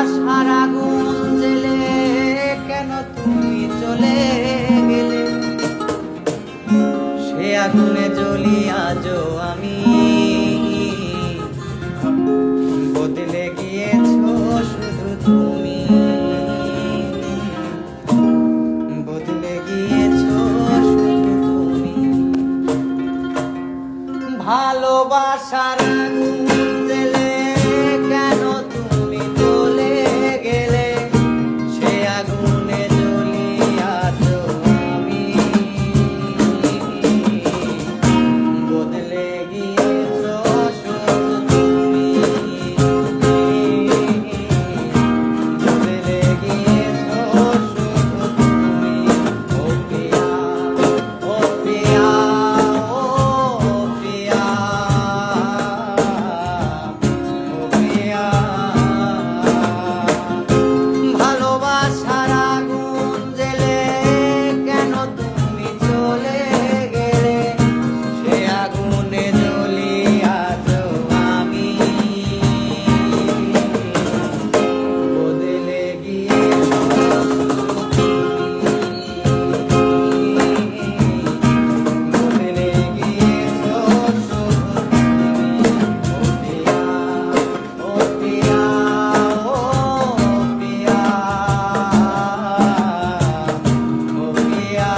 ভালোবাসার আগুন জ্বেলে কেন তুমি চলে গেলে, সে আগুনে জ্বলি আজও আমি। বদলে গিয়েছো শুধু তুমি, বদলে গিয়েছো শুধু তুমি। ভালোবাসার আগুন জ্বেলে কেন তুমি চলে গেলে, সে আগুনে জ্বলি আজও আমি। বদলে গিয়েছো শুধু তুমি, বদলে গিয়েছো শুধু তুমি। ও প্রিয়া, ও প্রিয়া, ও প্রিয়া, ও প্রিয়া। ভালোবাসার আগুন জ্বেলে কেন তুমি চলে গেলে, সে আগুনে জ্বলি আজও আমি। বদলে গিয়েছো বদলে গিয়েছো শুধু তুমি। ও প্রিয়া, ও প্রিয়া, ও প্রিয়া, ও প্রিয়া।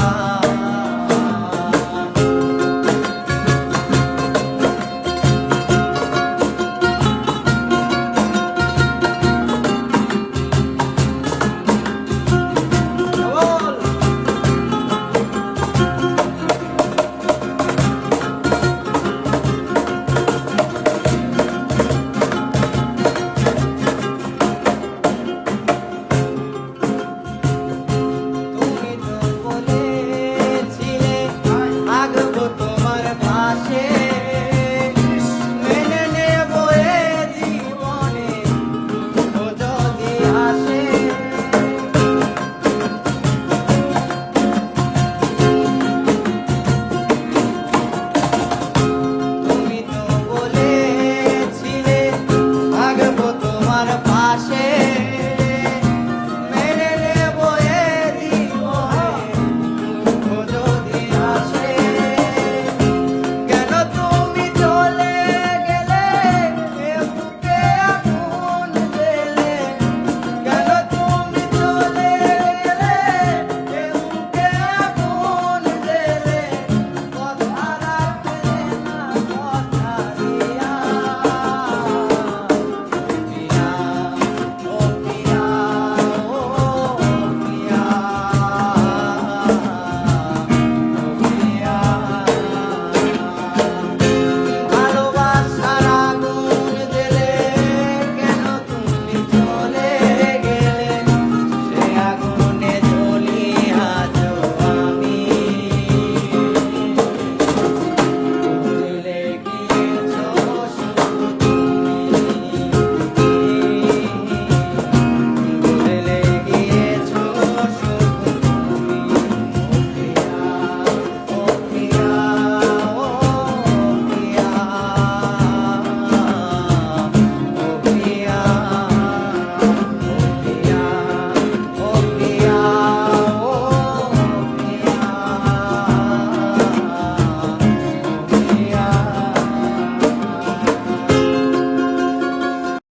তুমি তো বলেছিলে থাকবো তোমার পাশে, মেনে নেবো এ জীবনে দুঃখ যদি আসে। তুমি তো বলেছিলে থাকবো তোমার পাশে,